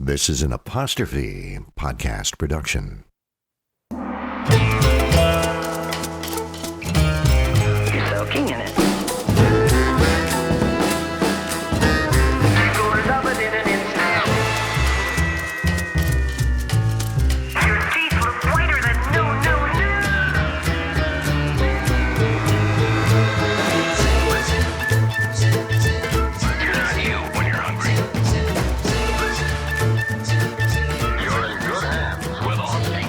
This is an Apostrophe podcast production. You're soaking in it. You're gonna love it in an instant. Your teeth look whiter than no. You're not you when you're hungry. You're in good hands with Austin.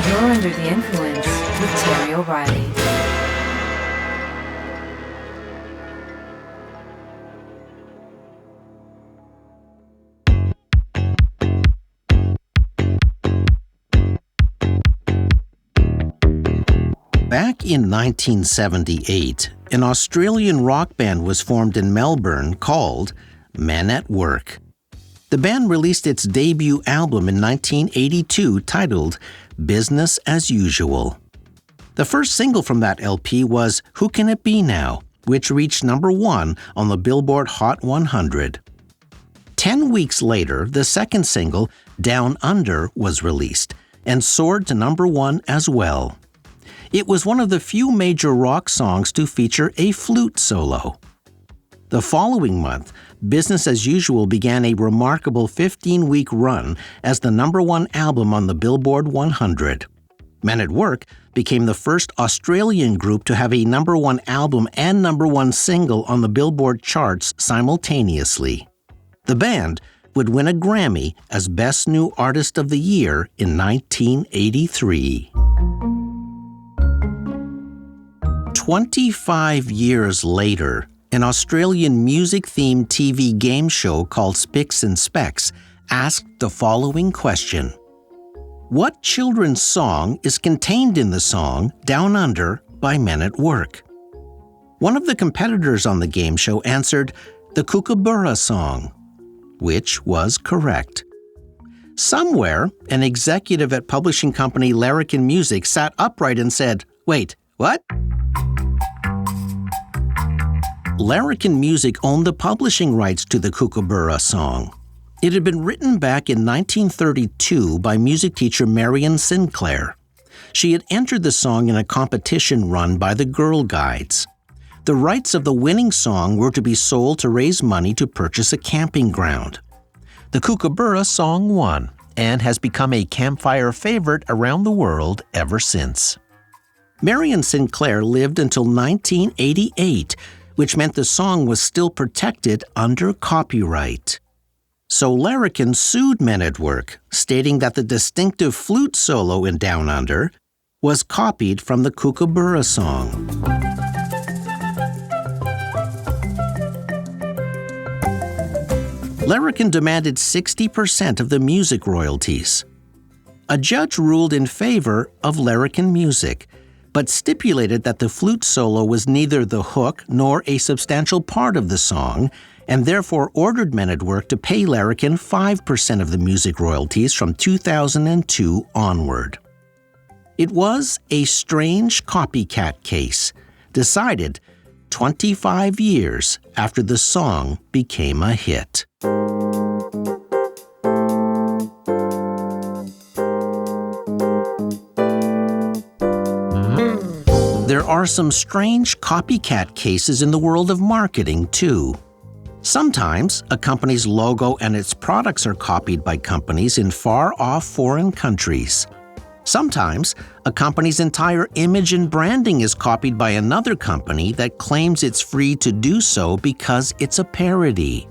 You're under the influence with Terry O'Reilly. Back in 1978, an Australian rock band was formed in Melbourne called Men at Work. The band released its debut album in 1982 titled Business as Usual. The first single from that LP was Who Can It Be Now?, which reached number 1 on the Billboard Hot 100. 10 weeks later, the second single, Down Under, was released and soared to number 1 as well. It was one of the few major rock songs to feature a flute solo. The following month, Business as Usual began a remarkable 15-week run as the number 1 album on the Billboard 100. Men at Work became the first Australian group to have a number 1 album and number 1 single on the Billboard charts simultaneously. The band would win a Grammy as Best New Artist of the Year in 1983. 25 years later, an Australian music-themed TV game show called Spicks and Specks asked the following question. What children's song is contained in the song Down Under by Men at Work? One of the competitors on the game show answered the Kookaburra song, which was correct. Somewhere, an executive at publishing company Larrikin Music sat upright and said, "Wait, what?" Larrikin Music owned the publishing rights to the Kookaburra song. It had been written back in 1932 by music teacher Marion Sinclair. She had entered the song in a competition run by the Girl Guides. The rights of the winning song were to be sold to raise money to purchase a camping ground. The Kookaburra song won and has become a campfire favorite around the world ever since. Marion Sinclair lived until 1988, which meant the song was still protected under copyright. So Larrikin sued Men at Work, stating that the distinctive flute solo in Down Under was copied from the Kookaburra song. Larrikin demanded 60% of the music royalties. A judge ruled in favor of Larrikin Music, but stipulated that the flute solo was neither the hook nor a substantial part of the song, and therefore ordered Men at Work to pay Larrikin 5% of the music royalties from 2002 onward. It was a strange copycat case, decided 25 years after the song became a hit. There are some strange copycat cases in the world of marketing, too. Sometimes, a company's logo and its products are copied by companies in far-off foreign countries. Sometimes, a company's entire image and branding is copied by another company that claims it's free to do so because it's a parody.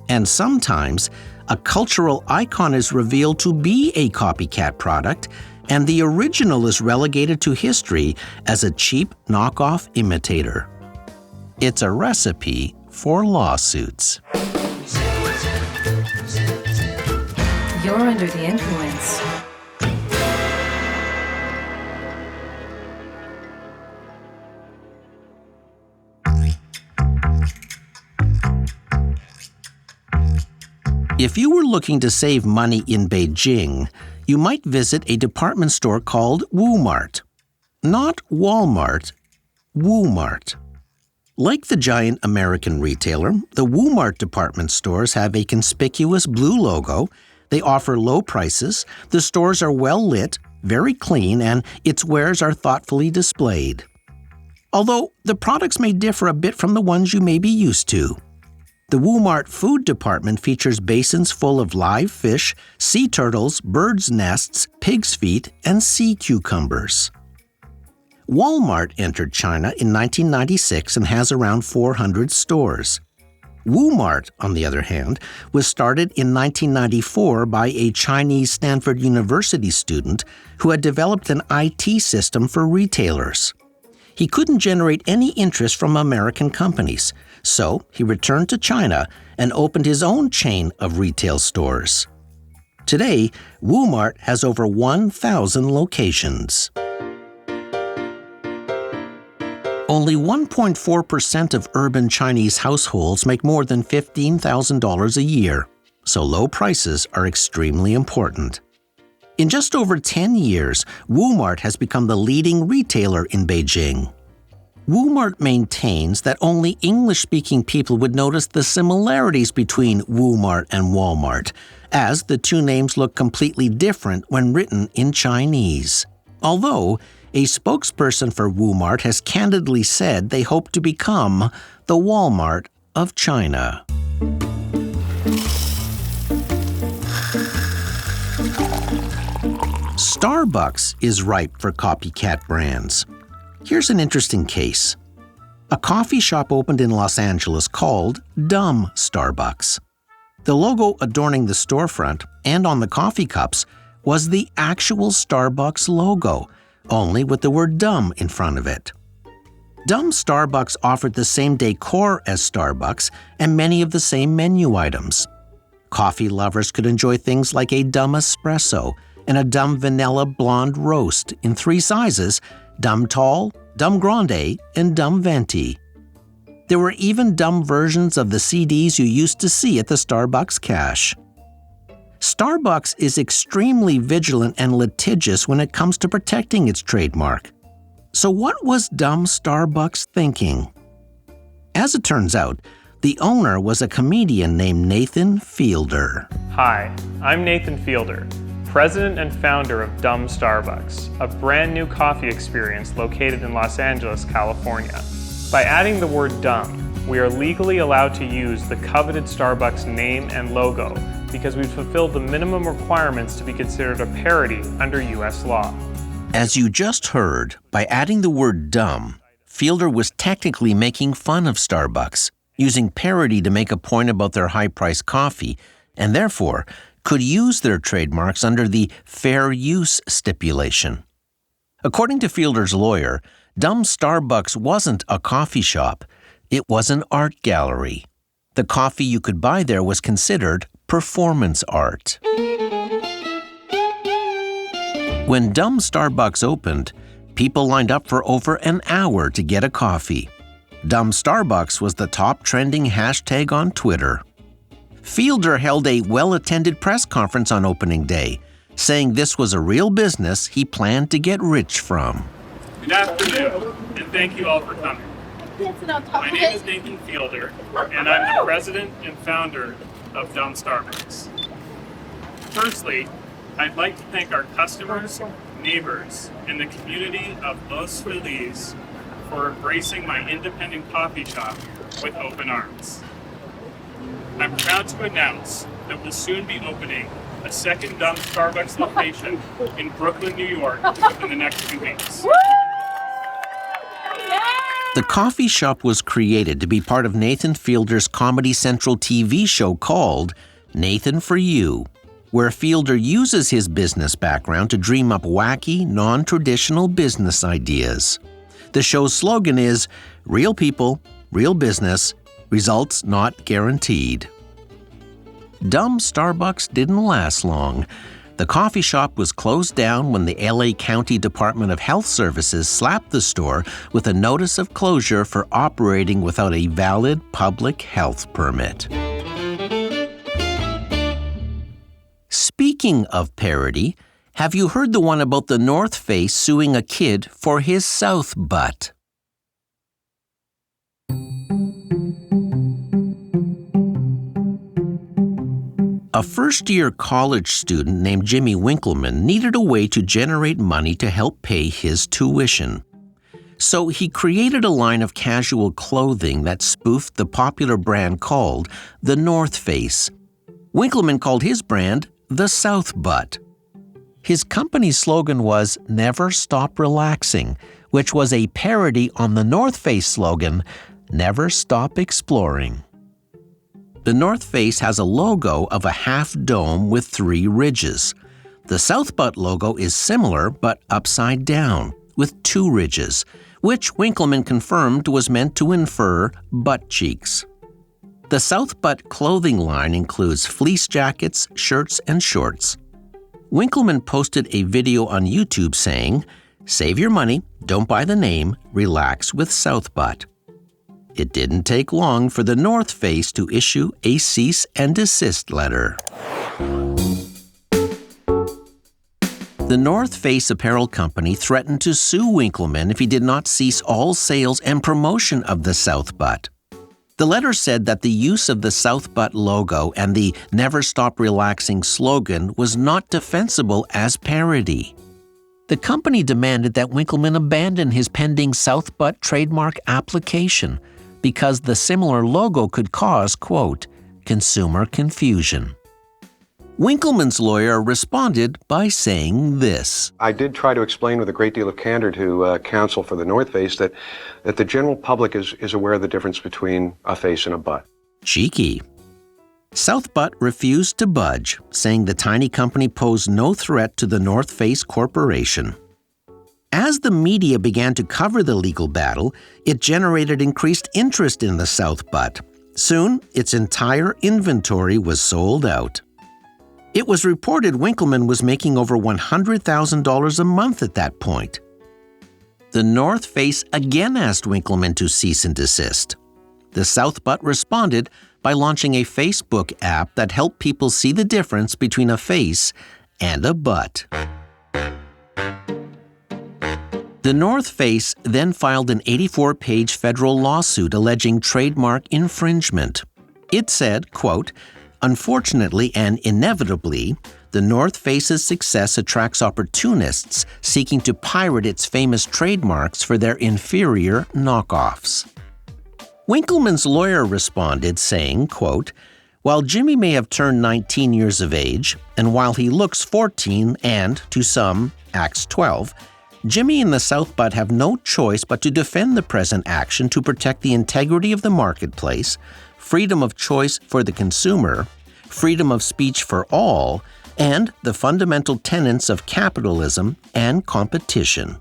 And sometimes, a cultural icon is revealed to be a copycat product, and the original is relegated to history as a cheap knockoff imitator. It's a recipe for lawsuits. You're under the influence. If you were looking to save money in Beijing, you might visit a department store called Wumart. Not Walmart, Wumart. Like the giant American retailer, the Wumart department stores have a conspicuous blue logo. They offer low prices, the stores are well lit, very clean, and its wares are thoughtfully displayed. Although the products may differ a bit from the ones you may be used to. The Wumart food department features basins full of live fish, sea turtles, birds' nests, pig's feet, and sea cucumbers. Walmart entered China in 1996 and has around 400 stores. Wumart, on the other hand, was started in 1994 by a Chinese Stanford University student who had developed an IT system for retailers. He couldn't generate any interest from American companies, so he returned to China and opened his own chain of retail stores. Today, Wumart has over 1,000 locations. Only 1.4% of urban Chinese households make more than $15,000 a year, so low prices are extremely important. In just over 10 years, Wumart has become the leading retailer in Beijing. Wumart maintains that only English-speaking people would notice the similarities between Wumart and Walmart, as the two names look completely different when written in Chinese. Although, a spokesperson for Wumart has candidly said they hope to become the Walmart of China. Starbucks is ripe for copycat brands. Here's an interesting case. A coffee shop opened in Los Angeles called Dumb Starbucks. The logo adorning the storefront and on the coffee cups was the actual Starbucks logo, only with the word dumb in front of it. Dumb Starbucks offered the same decor as Starbucks and many of the same menu items. Coffee lovers could enjoy things like a dumb espresso and a dumb vanilla blonde roast in 3 sizes: dumb tall, dumb grande, and dumb venti. There were even dumb versions of the CDs you used to see at the Starbucks cache. Starbucks is extremely vigilant and litigious when it comes to protecting its trademark. So what was Dumb Starbucks thinking? As it turns out, the owner was a comedian named Nathan Fielder. Hi, I'm Nathan Fielder, president and founder of Dumb Starbucks, a brand new coffee experience located in Los Angeles, California. By adding the word dumb, we are legally allowed to use the coveted Starbucks name and logo because we've fulfilled the minimum requirements to be considered a parody under U.S. law. As you just heard, by adding the word dumb, Fielder was technically making fun of Starbucks, using parody to make a point about their high-priced coffee, and therefore could use their trademarks under the fair use stipulation. According to Fielder's lawyer, Dumb Starbucks wasn't a coffee shop. It was an art gallery. The coffee you could buy there was considered performance art. When Dumb Starbucks opened, people lined up for over an hour to get a coffee. Dumb Starbucks was the top trending hashtag on Twitter. Fielder held a well-attended press conference on opening day, saying this was a real business he planned to get rich from. Good afternoon, and thank you all for coming. My name is Nathan Fielder, and I'm the president and founder of Dumb Starbucks. Firstly, I'd like to thank our customers, neighbors, and the community of Los Feliz for embracing my independent coffee shop with open arms. I'm proud to announce that we'll soon be opening a second Dumb Starbucks location in Brooklyn, New York in the next few weeks. The coffee shop was created to be part of Nathan Fielder's Comedy Central TV show called Nathan for You, where Fielder uses his business background to dream up wacky, non-traditional business ideas. The show's slogan is, "Real people, real business, results not guaranteed." Dumb Starbucks didn't last long. The coffee shop was closed down when the LA County Department of Health Services slapped the store with a notice of closure for operating without a valid public health permit. Speaking of parody, have you heard the one about the North Face suing a kid for his South butt? A first-year college student named Jimmy Winkleman needed a way to generate money to help pay his tuition. So he created a line of casual clothing that spoofed the popular brand called the North Face. Winkleman called his brand the South Butt. His company's slogan was "Never Stop Relaxing," which was a parody on the North Face slogan, "Never Stop Exploring." The North Face has a logo of a half dome with 3 ridges. The South Butt logo is similar but upside down, with 2 ridges, which Winkleman confirmed was meant to infer butt cheeks. The South Butt clothing line includes fleece jackets, shirts, and shorts. Winkleman posted a video on YouTube saying, "Save your money, don't buy the name, relax with South Butt." It didn't take long for the North Face to issue a cease and desist letter. The North Face apparel company threatened to sue Winkleman if he did not cease all sales and promotion of the South Butt. The letter said that the use of the South Butt logo and the "Never Stop Relaxing" slogan was not defensible as parody. The company demanded that Winkleman abandon his pending South Butt trademark application because the similar logo could cause, quote, "consumer confusion." Winkleman's lawyer responded by saying this. I did try to explain with a great deal of candor to counsel for the North Face that the general public is aware of the difference between a face and a butt. Cheeky. South Butt refused to budge, saying the tiny company posed no threat to the North Face Corporation. As the media began to cover the legal battle, it generated increased interest in the South Butt. Soon, its entire inventory was sold out. It was reported Winkleman was making over $100,000 a month at that point. The North Face again asked Winkleman to cease and desist. The South Butt responded by launching a Facebook app that helped people see the difference between a face and a butt. The North Face then filed an 84-page federal lawsuit alleging trademark infringement. It said, quote, "Unfortunately and inevitably, the North Face's success attracts opportunists seeking to pirate its famous trademarks for their inferior knockoffs." Winkleman's lawyer responded saying, quote, "While Jimmy may have turned 19 years of age, and while he looks 14 and, to some, acts 12, Jimmy and the South Butt have no choice but to defend the present action to protect the integrity of the marketplace, freedom of choice for the consumer, freedom of speech for all, and the fundamental tenets of capitalism and competition."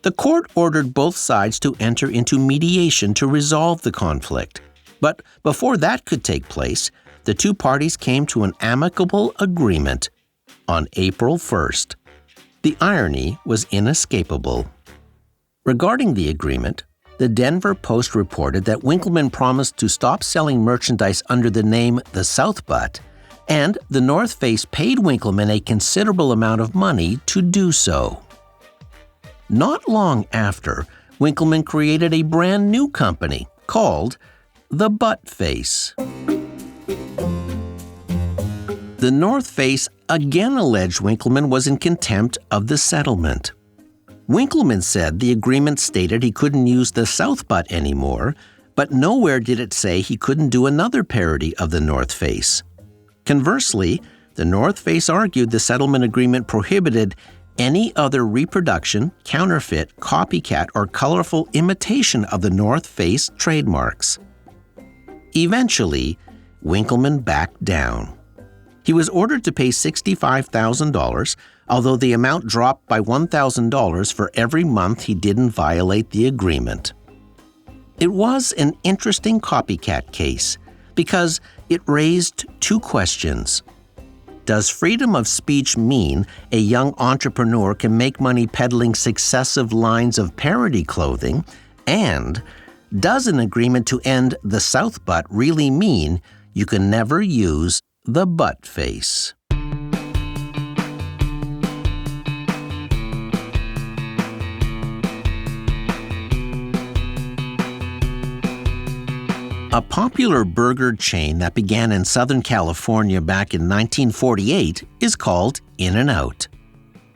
The court ordered both sides to enter into mediation to resolve the conflict. But before that could take place, the two parties came to an amicable agreement on April 1st. The irony was inescapable. Regarding the agreement, the Denver Post reported that Winkleman promised to stop selling merchandise under the name The South Butt, and the North Face paid Winkleman a considerable amount of money to do so. Not long after, Winkleman created a brand new company called The Butt Face. The North Face again alleged Winkleman was in contempt of the settlement. Winkleman said the agreement stated he couldn't use the South Butt anymore, but nowhere did it say he couldn't do another parody of the North Face. Conversely, the North Face argued the settlement agreement prohibited any other reproduction, counterfeit, copycat, or colorful imitation of the North Face trademarks. Eventually, Winkleman backed down. He was ordered to pay $65,000, although the amount dropped by $1,000 for every month he didn't violate the agreement. It was an interesting copycat case because it raised two questions. Does freedom of speech mean a young entrepreneur can make money peddling successive lines of parody clothing? And does an agreement to end the South Butt really mean you can never use the butt face? A popular burger chain that began in Southern California back in 1948 is called In-N-Out.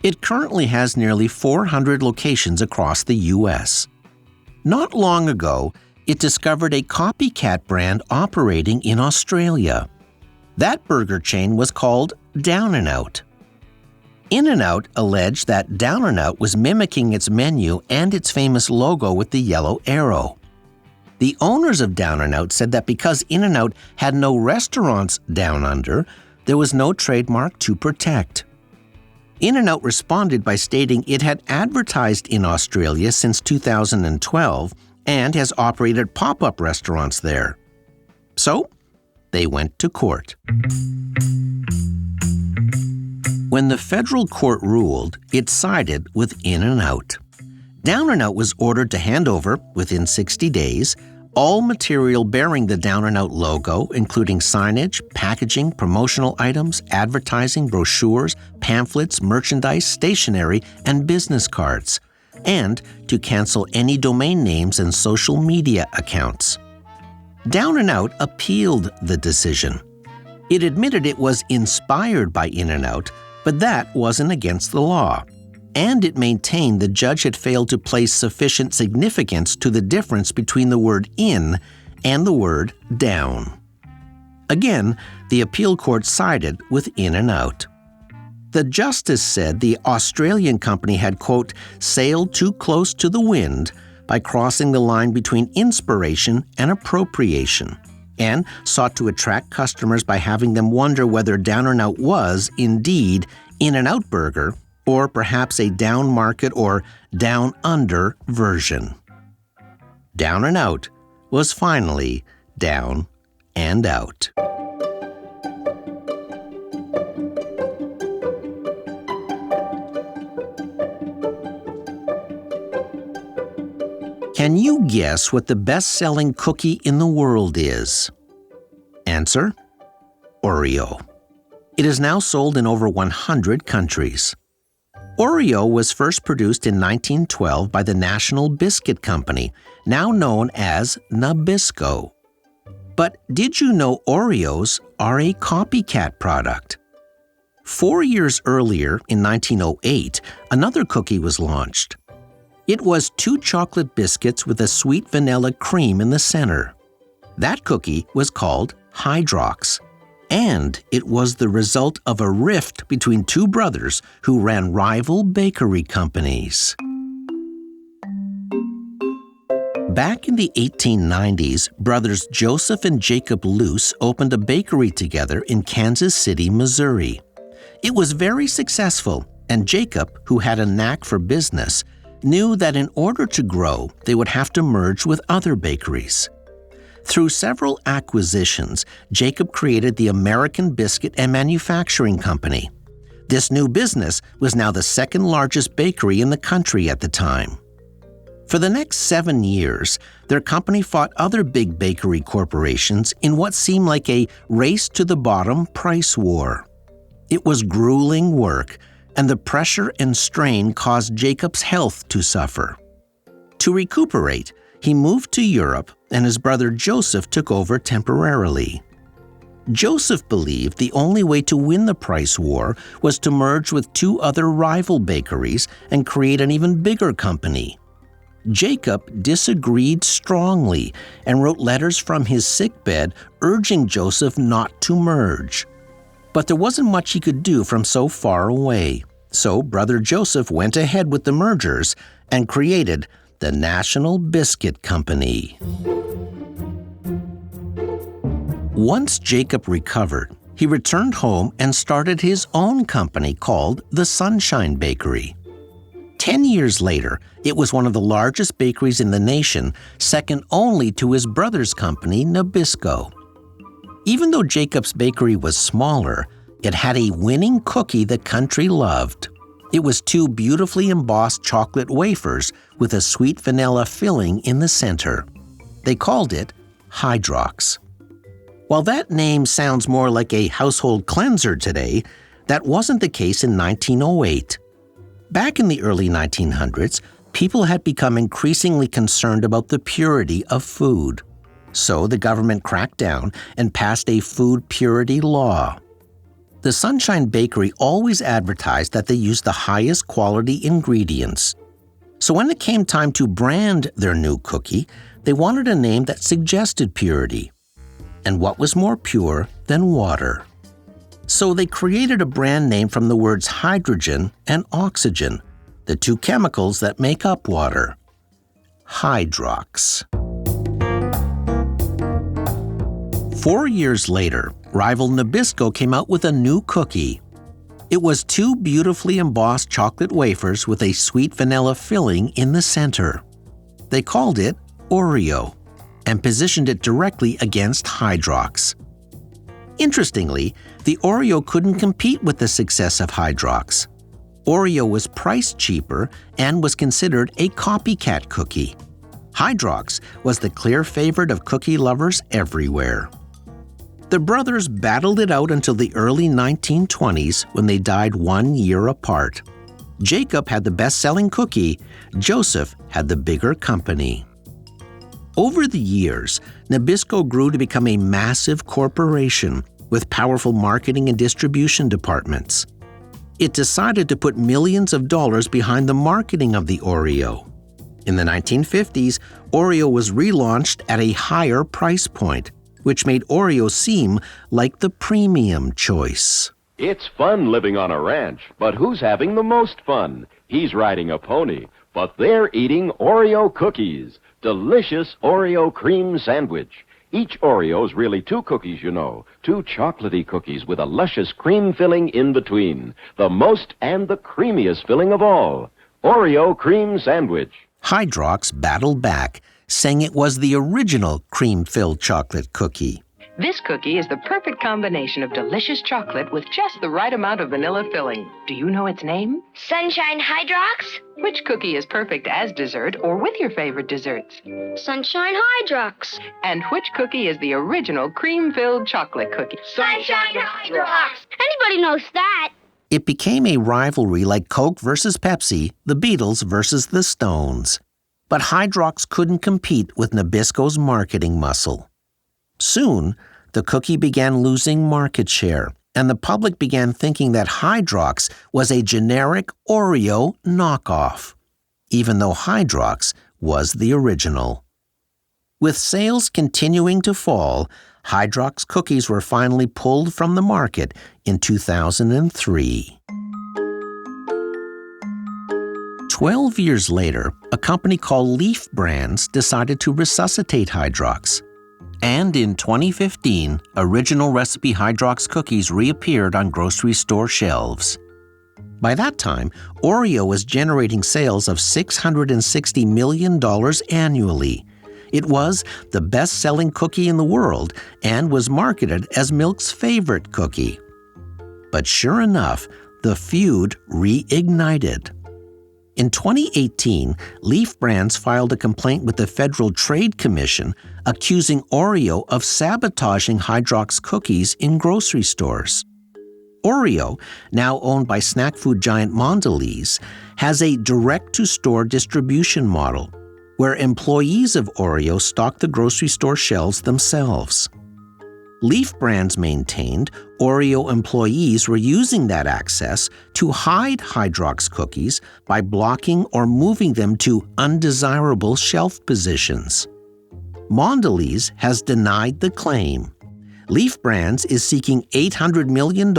It currently has nearly 400 locations across the U.S. Not long ago, it discovered a copycat brand operating in Australia. That burger chain was called Down-N-Out. In-N-Out alleged that Down-N-Out was mimicking its menu and its famous logo with the yellow arrow. The owners of Down-N-Out said that because In-N-Out had no restaurants down under, there was no trademark to protect. In-N-Out responded by stating it had advertised in Australia since 2012 and has operated pop-up restaurants there. So, they went to court. When the federal court ruled, it sided with In-N-Out. Down-N-Out was ordered to hand over, within 60 days, all material bearing the Down-N-Out logo, including signage, packaging, promotional items, advertising, brochures, pamphlets, merchandise, stationery, and business cards, and to cancel any domain names and social media accounts. Down-N-Out appealed the decision. It admitted it was inspired by In-N-Out, but that wasn't against the law. And it maintained the judge had failed to place sufficient significance to the difference between the word in and the word down. Again, the appeal court sided with In-N-Out. The justice said the Australian company had, quote, sailed too close to the wind by crossing the line between inspiration and appropriation, and sought to attract customers by having them wonder whether Down-N-Out was, indeed, In-N-Out Burger, or perhaps a down-market or down-under version. Down-N-Out was finally down and out. Can you guess what the best-selling cookie in the world is? Answer: Oreo. It is now sold in over 100 countries. Oreo was first produced in 1912 by the National Biscuit Company, now known as Nabisco. But did you know Oreos are a copycat product? 4 years earlier, in 1908, another cookie was launched. It was 2 chocolate biscuits with a sweet vanilla cream in the center. That cookie was called Hydrox, and it was the result of a rift between 2 brothers who ran rival bakery companies. Back in the 1890s, brothers Joseph and Jacob Luce opened a bakery together in Kansas City, Missouri. It was very successful, and Jacob, who had a knack for business, knew that in order to grow, they would have to merge with other bakeries. Through several acquisitions, Jacob created the American Biscuit and Manufacturing Company. This new business was now the second largest bakery in the country at the time. For the next 7 years, their company fought other big bakery corporations in what seemed like a race-to-the-bottom price war. It was grueling work, and the pressure and strain caused Jacob's health to suffer. To recuperate, he moved to Europe, and his brother Joseph took over temporarily. Joseph believed the only way to win the price war was to merge with 2 other rival bakeries and create an even bigger company. Jacob disagreed strongly and wrote letters from his sickbed urging Joseph not to merge. But there wasn't much he could do from so far away, so brother Joseph went ahead with the mergers and created the National Biscuit Company. Once Jacob recovered, he returned home and started his own company called the Sunshine Bakery. 10 years later, it was one of the largest bakeries in the nation, second only to his brother's company, Nabisco. Even though Jacob's bakery was smaller, it had a winning cookie the country loved. It was 2 beautifully embossed chocolate wafers with a sweet vanilla filling in the center. They called it Hydrox. While that name sounds more like a household cleanser today, that wasn't the case in 1908. Back in the early 1900s, people had become increasingly concerned about the purity of food. So the government cracked down and passed a food purity law. The Sunshine Bakery always advertised that they used the highest quality ingredients. So when it came time to brand their new cookie, they wanted a name that suggested purity. And what was more pure than water? So they created a brand name from the words hydrogen and oxygen, the two chemicals that make up water. Hydrox. 4 years later, rival Nabisco came out with a new cookie. It was two beautifully embossed chocolate wafers with a sweet vanilla filling in the center. They called it Oreo and positioned it directly against Hydrox. Interestingly, the Oreo couldn't compete with the success of Hydrox. Oreo was priced cheaper and was considered a copycat cookie. Hydrox was the clear favorite of cookie lovers everywhere. The brothers battled it out until the early 1920s when they died 1 year apart. Jacob had the best-selling cookie, Joseph had the bigger company. Over the years, Nabisco grew to become a massive corporation with powerful marketing and distribution departments. It decided to put millions of dollars behind the marketing of the Oreo. In the 1950s, Oreo was relaunched at a higher price point, which made Oreo seem like the premium choice. It's fun living on a ranch, but who's having the most fun? He's riding a pony, but they're eating Oreo cookies. Delicious Oreo cream sandwich. Each Oreo's really two cookies, you know. Two chocolatey cookies with a luscious cream filling in between. The most and the creamiest filling of all. Oreo cream sandwich. Hydrox battled back, saying it was the original cream-filled chocolate cookie. This cookie is the perfect combination of delicious chocolate with just the right amount of vanilla filling. Do you know its name? Sunshine Hydrox? Which cookie is perfect as dessert or with your favorite desserts? Sunshine Hydrox. And which cookie is the original cream-filled chocolate cookie? Sunshine Hydrox. Anybody knows that. It became a rivalry like Coke versus Pepsi, the Beatles versus the Stones. But Hydrox couldn't compete with Nabisco's marketing muscle. Soon, the cookie began losing market share, and the public began thinking that Hydrox was a generic Oreo knockoff, even though Hydrox was the original. With sales continuing to fall, Hydrox cookies were finally pulled from the market in 2003. 12 years later, a company called Leaf Brands decided to resuscitate Hydrox. And in 2015, original recipe Hydrox cookies reappeared on grocery store shelves. By that time, Oreo was generating sales of $660 million annually. It was the best-selling cookie in the world and was marketed as Milk's favorite cookie. But sure enough, the feud reignited. In 2018, Leaf Brands filed a complaint with the Federal Trade Commission accusing Oreo of sabotaging Hydrox cookies in grocery stores. Oreo, now owned by snack food giant Mondelez, has a direct-to-store distribution model where employees of Oreo stock the grocery store shelves themselves. Leaf Brands maintained Oreo employees were using that access to hide Hydrox cookies by blocking or moving them to undesirable shelf positions. Mondelez has denied the claim. Leaf Brands is seeking $800 million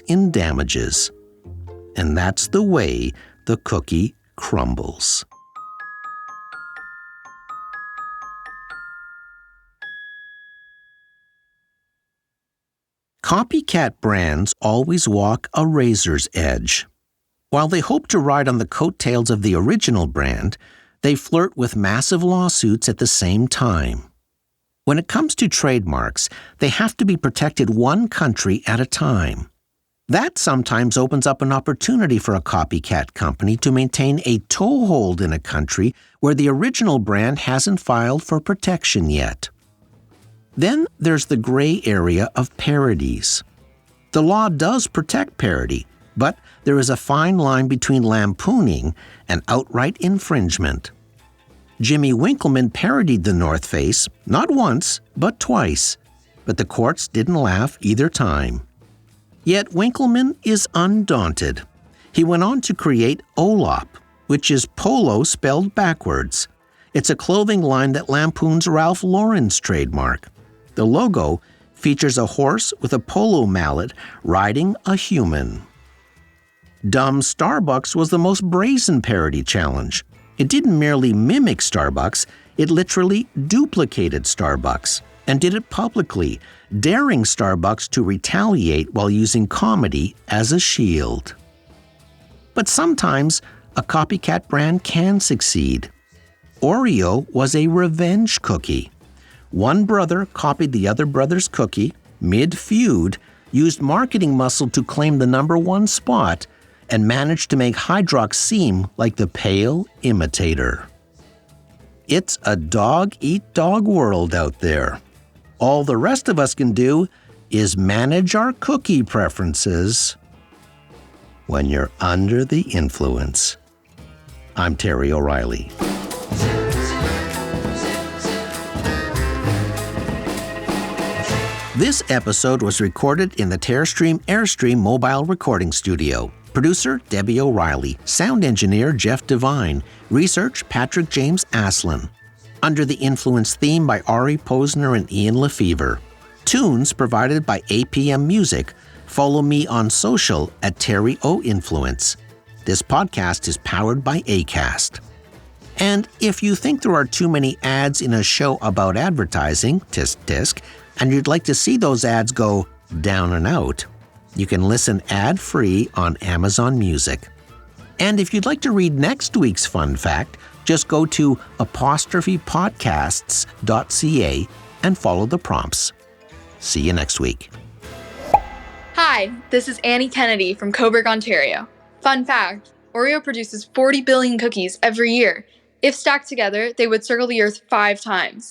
in damages. And that's the way the cookie crumbles. Copycat brands always walk a razor's edge. While they hope to ride on the coattails of the original brand, they flirt with massive lawsuits at the same time. When it comes to trademarks, they have to be protected one country at a time. That sometimes opens up an opportunity for a copycat company to maintain a toehold in a country where the original brand hasn't filed for protection yet. Then there's the gray area of parodies. The law does protect parody, but there is a fine line between lampooning and outright infringement. Jimmy Winkleman parodied the North Face, not once, but twice. But the courts didn't laugh either time. Yet Winkleman is undaunted. He went on to create Olop, which is polo spelled backwards. It's a clothing line that lampoons Ralph Lauren's trademark. The logo features a horse with a polo mallet riding a human. Dumb Starbucks was the most brazen parody challenge. It didn't merely mimic Starbucks, it literally duplicated Starbucks, and did it publicly, daring Starbucks to retaliate while using comedy as a shield. But sometimes, a copycat brand can succeed. Oreo was a revenge cookie. One brother copied the other brother's cookie, mid-feud, used marketing muscle to claim the #1 spot, and managed to make Hydrox seem like the pale imitator. It's a dog-eat-dog world out there. All the rest of us can do is manage our cookie preferences when you're under the influence. I'm Terry O'Reilly. This episode was recorded in the Terrestream Airstream mobile recording studio. Producer, Debbie O'Reilly. Sound engineer, Jeff Devine. Research, Patrick James Aslin. Under the Influence theme by Ari Posner and Ian Lefevre. Tunes provided by APM Music. Follow me on social at Terry O Influence. This podcast is powered by Acast. And if you think there are too many ads in a show about advertising, tisk tisk, and you'd like to see those ads go down and out, you can listen ad-free on Amazon Music. And if you'd like to read next week's fun fact, just go to apostrophepodcasts.ca and follow the prompts. See you next week. Hi, this is Annie Kennedy from Coburg, Ontario. Fun fact, Oreo produces 40 billion cookies every year. If stacked together, they would circle the Earth 5 times.